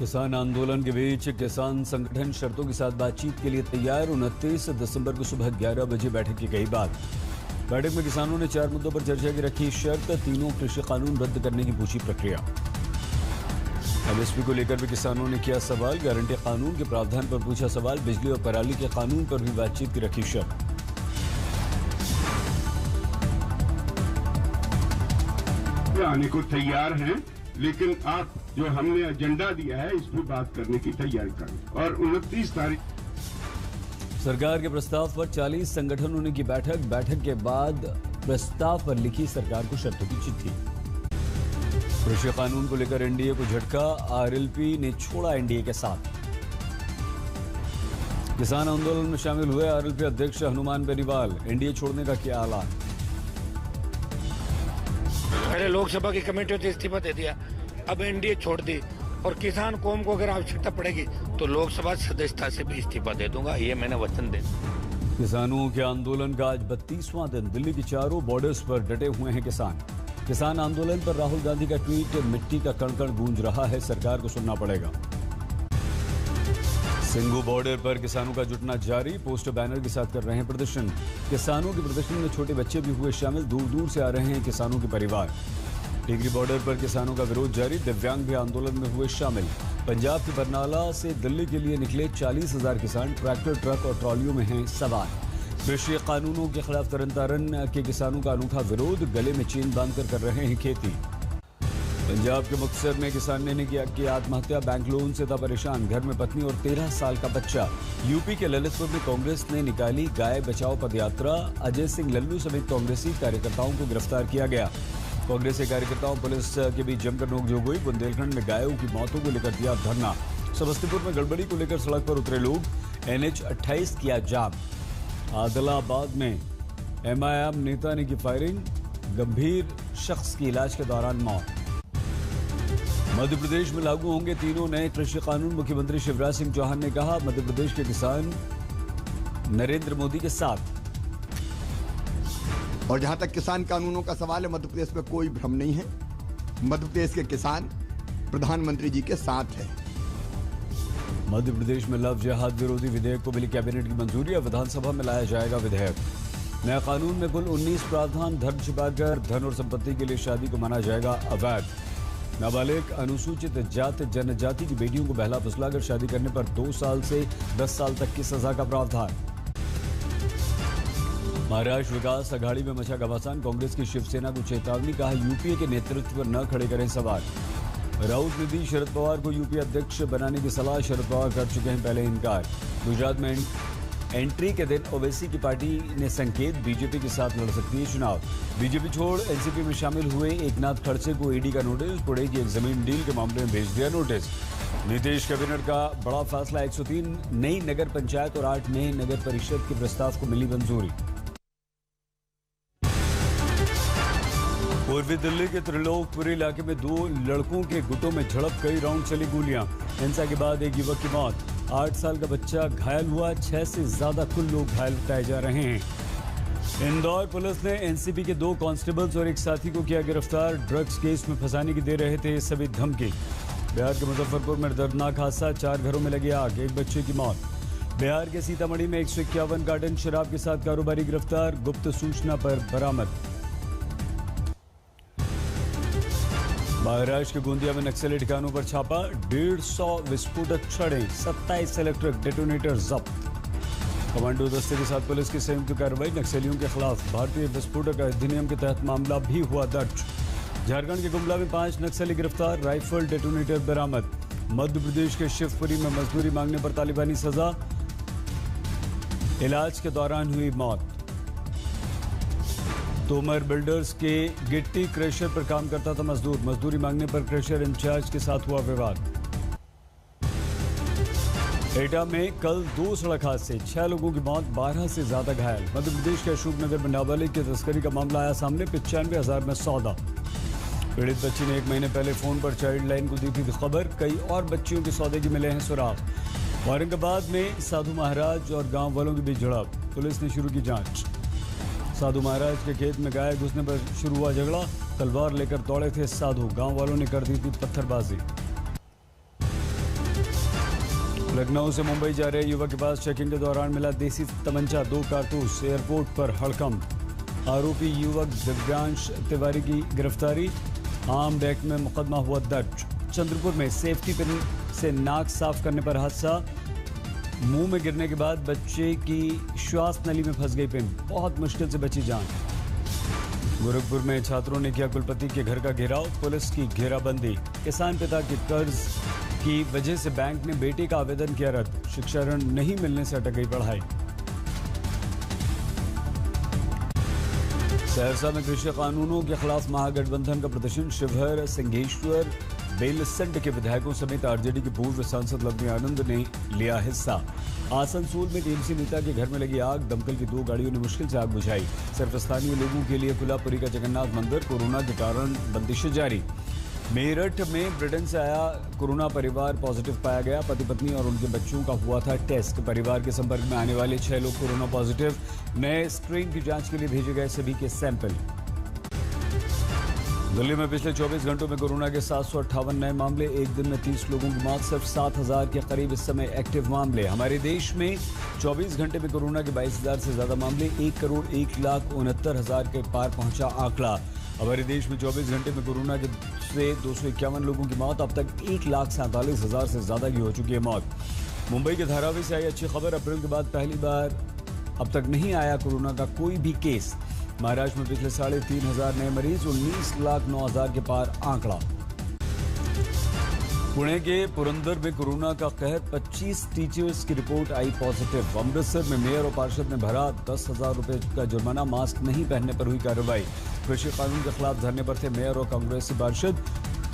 किसान आंदोलन के बीच किसान संगठन शर्तों के साथ बातचीत के लिए तैयार। 29 दिसंबर को सुबह 11 बजे बैठक की गई बात। बैठक में किसानों ने 4 मुद्दों पर चर्चा की रखी शर्त। तीनों कृषि कानून रद्द करने की पूछी प्रक्रिया। एमएसपी को लेकर भी किसानों ने किया सवाल। गारंटी कानून के प्रावधान पर पूछा सवाल। बिजली और पराली के कानून पर भी बातचीत की रखी शर्त। आने को तैयार हैं, लेकिन आप जो हमने एजेंडा दिया है इस पर बात करने की तैयारी करें। और 29 तारीख सरकार के प्रस्ताव पर 40 संगठनों ने की बैठक। बैठक के बाद प्रस्ताव पर लिखी सरकार को शर्तों की चिट्ठी। कृषि कानून को लेकर एनडीए को झटका। आरएलपी ने छोड़ा एनडीए के साथ। किसान आंदोलन में शामिल हुए आरएलपी अध्यक्ष हनुमान बेनीवाल। एनडीए छोड़ने का किया ऐलान। पहले लोकसभा की कमेटी से इस्तीफा दे दिया, अब एनडीए छोड़ दी और किसान कौम को अगर आवश्यकता पड़ेगी तो लोकसभा सदस्यता से भी इस्तीफा दे दूंगा, ये मैंने वचन दे। किसानों के आंदोलन का आज 32वां दिन। दिल्ली के चारों बॉर्डर्स पर डटे हुए हैं किसान। किसान आंदोलन पर राहुल गांधी का ट्वीट। मिट्टी का कण-कण गूंज रहा है, सरकार को सुनना पड़ेगा। सिंघू बॉर्डर पर किसानों का जुटना जारी। पोस्टर बैनर के साथ कर रहे हैं प्रदर्शन। किसानों के प्रदर्शन में छोटे बच्चे भी हुए शामिल। दूर दूर से आ रहे हैं किसानों के परिवार। टिकरी बॉर्डर पर किसानों का विरोध जारी। दिव्यांग भी आंदोलन में हुए शामिल। पंजाब के बरनाला से दिल्ली के लिए निकले 40,000 किसान। ट्रैक्टर, ट्रक और ट्रॉलियों में हैं सवार। कृषि कानूनों के खिलाफ तरन के किसानों का अनूठा विरोध। गले में चेन बांधकर कर रहे हैं खेती। पंजाब के मुक्तसर में किसान ने की आत्महत्या। बैंक लोन से था परेशान। घर में पत्नी और 13 साल का बच्चा। यूपी के ललितपुर में कांग्रेस ने निकाली गाय बचाओ पदयात्रा। अजय सिंह लल्लू समेत कांग्रेसी कार्यकर्ताओं को गिरफ्तार किया गया। कांग्रेस के कार्यकर्ताओं पुलिस के बीच जमकर नोकझोंक हुई। बुंदेलखंड में गायों की मौतों को लेकर दिया धरना। समस्तीपुर में गड़बड़ी को लेकर सड़क पर उतरे लोग। NH 28 किया जाम। आदिलाबाद में MIM नेता ने की फायरिंग। गंभीर शख्स की इलाज के दौरान मौत। मध्य प्रदेश में लागू होंगे तीनों नए कृषि कानून। मुख्यमंत्री शिवराज सिंह चौहान ने कहा मध्य प्रदेश के किसान नरेंद्र मोदी के साथ। और जहां तक किसान कानूनों का सवाल है, मध्य प्रदेश में कोई भ्रम नहीं है। मध्य प्रदेश के किसान प्रधानमंत्री जी के साथ है। मध्य प्रदेश में लव जिहाद विरोधी विधेयक को मिली कैबिनेट की मंजूरी। अब विधानसभा में लाया जाएगा विधेयक। नया कानून में कुल 19 प्रावधान। धर्म छिपाकर धन और संपत्ति के लिए शादी को माना जाएगा अवैध। नाबालिग अनुसूचित जाति जनजाति की बेटियों को बहला फुसलाकर शादी करने पर 2 साल से 10 साल तक की सजा का प्रावधान। महाराष्ट्र विकास अघाड़ी में मचा घमासान। कांग्रेस की शिवसेना को चेतावनी। कहा यूपीए के नेतृत्व पर न खड़े करें सवाल। राउत ने दी शरद पवार को यूपीए अध्यक्ष बनाने की सलाह। शरद पवार कर चुके हैं पहले इनकार। गुजरात में एंट्री के दिन ओवैसी की पार्टी ने संकेत बीजेपी के साथ लड़ सकती है चुनाव। बीजेपी छोड़ एनसीपी में शामिल हुए एकनाथ खड़से को ईडी का नोटिस। पुणे की एक जमीन डील के मामले में भेज दिया नोटिस। नीतीश कैबिनेट का बड़ा फैसला। 103 नई नगर पंचायत और 8 नए नगर परिषद के प्रस्ताव को मिली मंजूरी। पूर्वी दिल्ली के त्रिलोकपुरी इलाके में 2 लड़कों के गुटों में झड़प। कई राउंड चली गोलियां। हिंसा के बाद एक युवक की मौत। 8 साल का बच्चा घायल हुआ। 6 से ज्यादा कुल लोग घायल बताए जा रहे हैं। इंदौर पुलिस ने एनसीपी के 2 कांस्टेबल्स और एक साथी को किया गिरफ्तार। ड्रग्स केस में फंसाने की दे रहे थे सभी धमकी। बिहार के मुजफ्फरपुर में दर्दनाक हादसा। 4 घरों में लगी आग। एक बच्चे की मौत। बिहार के सीतामढ़ी में 151 कार्टन शराब के साथ कारोबारी गिरफ्तार। गुप्त सूचना पर बरामद। महाराष्ट्र के गोंदिया में नक्सली ठिकानों पर छापा। 150 विस्फोटक छड़ें। 27 इलेक्ट्रिक डेटोनेटर जब्त। कमांडो दस्ते के साथ पुलिस की संयुक्त कार्रवाई। नक्सलियों के खिलाफ भारतीय विस्फोटक अधिनियम के तहत मामला भी हुआ दर्ज। झारखंड के गुमला में 5 नक्सली गिरफ्तार। राइफल डेटोनेटर बरामद। मध्य प्रदेश के शिवपुरी में मजदूरी मांगने पर तालिबानी सजा। इलाज के दौरान हुई मौत। तोमर बिल्डर्स के गिट्टी क्रेशर पर काम करता था मजदूर। मजदूरी मांगने पर क्रेशर इंचार्ज के साथ हुआ विवाद। एटा में कल 2 सड़क हादसे। 6 लोगों की मौत, 12 से ज्यादा घायल। मध्य प्रदेश के अशोकनगर में नाबालिग की तस्करी का मामला आया सामने। 95,000 में सौदा। पीड़ित बच्ची ने 1 महीने पहले फोन पर चाइल्ड लाइन को दी थी खबर। कई और बच्चियों के सौदे के मिले हैं सुराग। औरंगाबाद में साधु महाराज और गांव वालों के बीच झड़प। पुलिस ने शुरू की जांच। साधु महाराज के खेत में गाय घुसने पर शुरू हुआ झगड़ा। तलवार लेकर दौड़े थे साधु। गांव वालों ने कर दी थी पत्थरबाजी। लखनऊ से मुंबई जा रहे युवक के पास चेकिंग के दौरान मिला देसी तमंचा, 2 कारतूस। एयरपोर्ट पर हड़कंप। आरोपी युवक दिव्यांश तिवारी की गिरफ्तारी। आर्म्ड एक्ट में मुकदमा हुआ दर्ज। चंद्रपुर में सेफ्टी पिन से नाक साफ करने पर हादसा। मुंह में गिरने के बाद बच्चे की श्वास नली में फंस गई पिन, बहुत मुश्किल से बची जान। गोरखपुर में छात्रों ने किया कुलपति के घर का घेराव, पुलिस की घेराबंदी। किसान पिता के कर्ज की वजह से बैंक ने बेटे का आवेदन किया रद्द। शिक्षा ऋण नहीं मिलने से अटक गई पढ़ाई। सहरसा में कृषि कानूनों के खिलाफ महागठबंधन का प्रदर्शन। शिवहर, सिंहेश्वर, बेलसंड के विधायकों समेत आरजेडी की पूर्व सांसद लवनी आनंद ने लिया हिस्सा। आसनसोल में टीएमसी नेता के घर में लगी आग, दमकल की 2 गाड़ियों ने मुश्किल से आग बुझाई। सिर्फ स्थानीय लोगों के लिए खुला पुरी का जगन्नाथ मंदिर, कोरोना के कारण बंदिशें जारी। मेरठ में ब्रिटेन से आया कोरोना परिवार पॉजिटिव पाया गया। पति पत्नी और उनके बच्चों का हुआ था टेस्ट। परिवार के संपर्क में आने वाले 6 लोग कोरोना पॉजिटिव। नए स्ट्रेन की जांच के लिए भेजे गए सभी के सैंपल। दिल्ली में पिछले 24 घंटों में कोरोना के 758 नए मामले। एक दिन में 30 लोगों की मौत। सिर्फ 7000 के करीब इस समय एक्टिव मामले। हमारे देश में 24 घंटे में कोरोना के 22,000 से ज्यादा मामले। 1,01,69,000 के पार पहुंचा आंकड़ा। हमारे देश में 24 घंटे में कोरोना के से 251 लोगों की मौत। अब तक 1,47,000 से ज्यादा की हो चुकी है मौत। मुंबई के धारावी से आई अच्छी खबर। अप्रैल के बाद पहली बार अब तक नहीं आया कोरोना का कोई भी केस। महाराष्ट्र में पिछले 3,500 नए मरीज। 19,09,000 के पार आंकड़ा। पुणे के पुरंदर में कोरोना का कहर। 25 टीचर्स की रिपोर्ट आई पॉजिटिव। अमृतसर में मेयर और पार्षद ने भरा 10,000 रुपए का जुर्माना। मास्क नहीं पहनने पर हुई कार्रवाई। कृषि कानून के खिलाफ धरने पर थे मेयर और कांग्रेसी पार्षद।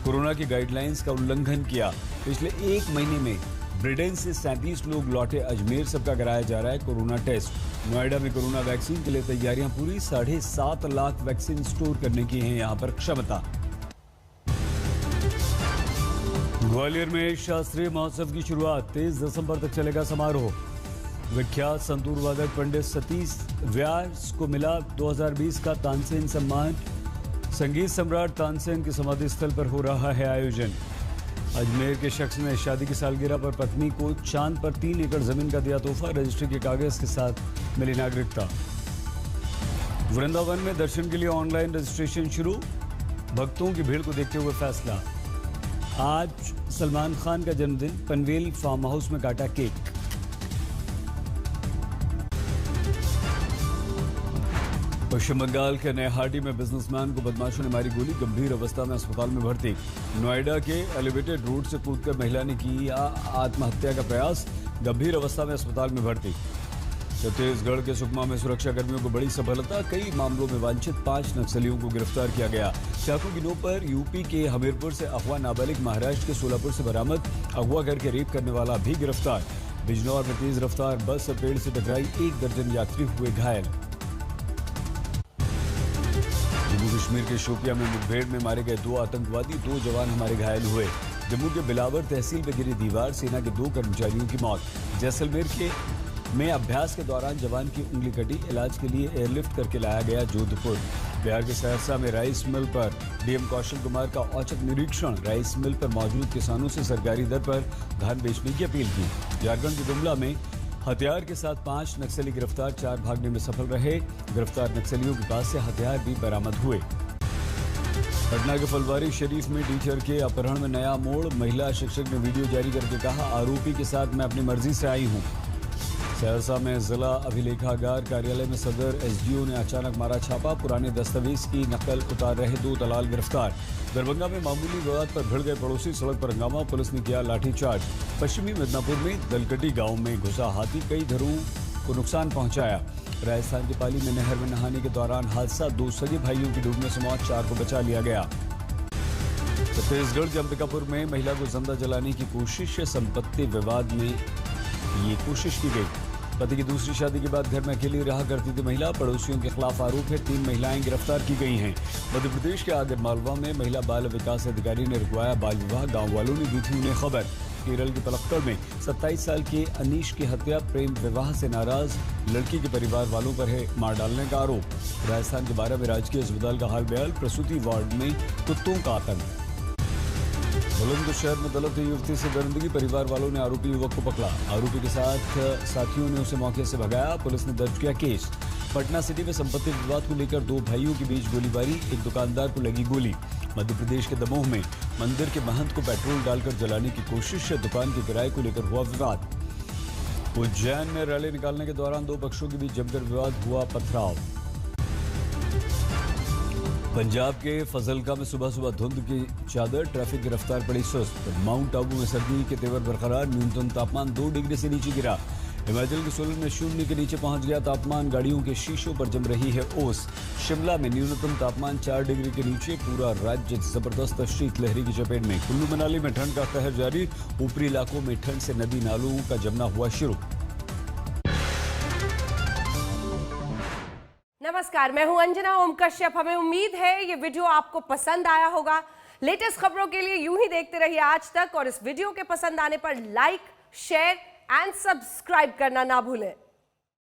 कोरोना की गाइडलाइंस का उल्लंघन किया। पिछले 1 महीने में ब्रिटेन से 37 लोग लौटे। अजमेर सबका कराया जा रहा है कोरोना टेस्ट। नोएडा में कोरोना वैक्सीन के लिए तैयारियां पूरी। 7.5 लाख वैक्सीन स्टोर करने की है यहां पर क्षमता। ग्वालियर में शास्त्रीय महोत्सव की शुरुआत। 23 दिसंबर तक चलेगा समारोह। विख्यात संतूर वादक पंडित सतीश व्यास को मिला 2020 का तानसेन सम्मान। संगीत सम्राट तानसेन के समाधि स्थल पर हो रहा है आयोजन। अजमेर के शख्स ने शादी की सालगिरह पर पत्नी को चांद पर 3 एकड़ जमीन का दिया तोहफा। रजिस्ट्री के कागज के साथ मिली नागरिकता। वृंदावन में दर्शन के लिए ऑनलाइन रजिस्ट्रेशन शुरू। भक्तों की भीड़ को देखते हुए फैसला। आज सलमान खान का जन्मदिन। पनवेल फार्म हाउस में काटा केक। पश्चिम बंगाल के नैहाटी में बिजनेसमैन को बदमाशों ने मारी गोली। गंभीर अवस्था में अस्पताल में भर्ती। नोएडा के एलिवेटेड रोड से कूदकर महिला ने किया आत्महत्या का प्रयास। गंभीर अवस्था में अस्पताल में भर्ती। छत्तीसगढ़ के सुकमा में सुरक्षा कर्मियों को बड़ी सफलता। कई मामलों में वांछित 5 नक्सलियों को गिरफ्तार किया गया। चाकू की नोक पर यूपी के हमीरपुर से अगवा नाबालिग। महाराष्ट्र के सोलापुर से बरामद। अगवा करके रेप करने वाला भी गिरफ्तार। बिजनौर में तेज रफ्तार बस पेड़ से टकराई। 1 दर्जन यात्री हुए घायल। जम्मू कश्मीर के शोपिया में मुठभेड़ में मारे गए 2 आतंकवादी। 2 जवान हमारे घायल हुए। जम्मू के बिलावर तहसील में गिरी दीवार। सेना के 2 कर्मचारियों की मौत। जैसलमेर में अभ्यास के दौरान जवान की उंगली कटी। इलाज के लिए एयरलिफ्ट करके लाया गया जोधपुर। बिहार के सहरसा में राइस मिल पर डीएम कौशल कुमार का औचक निरीक्षण। राइस मिल पर मौजूद किसानों से सरकारी दर पर धान बेचने की अपील की। झारखंड के गुमला में हथियार के साथ 5 नक्सली गिरफ्तार। 4 भागने में सफल रहे। गिरफ्तार नक्सलियों के पास से हथियार भी बरामद हुए। पटना के फुलवारी शरीफ में टीचर के अपहरण में नया मोड़। महिला शिक्षक ने वीडियो जारी करके कहा, आरोपी के साथ मैं अपनी मर्जी से आई हूं। सहरसा में जिला अभिलेखागार कार्यालय में सदर एसडीओ ने अचानक मारा छापा। पुराने दस्तावेज की नकल उतार रहे 2 दलाल गिरफ्तार। दरभंगा में मामूली विवाद पर भिड़ गए पड़ोसी। सड़क पर हंगामा। पुलिस ने किया लाठीचार्ज। पश्चिमी मिदनापुर में दलकटी गांव में घुसा हाथी। कई घरों को नुकसान पहुंचाया। राजस्थान के पाली में नहर में नहाने के दौरान हादसा। 2 सगे भाइयों की डूबने से मौत। 4 को बचा लिया गया। छत्तीसगढ़ के अंबिकापुर में महिला को जिंदा जलाने की कोशिश। संपत्ति विवाद में ये कोशिश की गई। पति की दूसरी शादी के बाद घर में अकेली रहा करती थी महिला। पड़ोसियों के खिलाफ आरोप है। 3 महिलाएं गिरफ्तार की गई हैं। मध्य प्रदेश के आगर मालवा में महिला बाल विकास अधिकारी ने रुकवाया बाल विवाह। गांव वालों ने दी थी उन्हें खबर। केरल के पलक्कड़ में 27 साल के अनीश की हत्या। प्रेम विवाह से नाराज लड़की के परिवार वालों पर है मार डालने का आरोप। राजस्थान के 12 में राजकीय अस्पताल का हाल बेहाल। प्रसूति वार्ड में कुत्तों का आतंक। बुलंदशहर में तलब थी युवती से दरिंदगी, परिवार वालों ने आरोपी युवक को पकड़ा। आरोपी के साथ साथियों ने उसे मौके से भगाया। पुलिस ने दर्ज किया केस। पटना सिटी में संपत्ति विवाद को लेकर दो भाइयों के बीच गोलीबारी, एक दुकानदार को लगी गोली। मध्य प्रदेश के दमोह में मंदिर के महंत को पेट्रोल डालकर जलाने की कोशिश, दुकान के किराए को लेकर हुआ विवाद। उज्जैन में रैली निकालने के दौरान दो पक्षों के बीच जमकर विवाद हुआ, पथराव। पंजाब के फजलका में सुबह सुबह धुंध की चादर, ट्रैफिक की रफ्तार पड़ी सुस्त। माउंट आबू में सर्दी के तेवर बरकरार, न्यूनतम तापमान 2 डिग्री से नीचे गिरा। हिमाचल के सोलन में 0 के नीचे पहुंच गया तापमान, गाड़ियों के शीशों पर जम रही है ओस। शिमला में न्यूनतम तापमान 4 डिग्री के नीचे, पूरा राज्य जबरदस्त शीतलहरी की चपेट में। कुल्लू मनाली में ठंड का कहर जारी, ऊपरी इलाकों में ठंड से नदी नालों का जमना हुआ शुरू। नमस्कार, मैं हूं अंजना ओम कश्यप। हमें उम्मीद है ये वीडियो आपको पसंद आया होगा। लेटेस्ट खबरों के लिए यूं ही देखते रहिए आज तक, और इस वीडियो के पसंद आने पर लाइक, शेयर एंड सब्सक्राइब करना ना भूलें।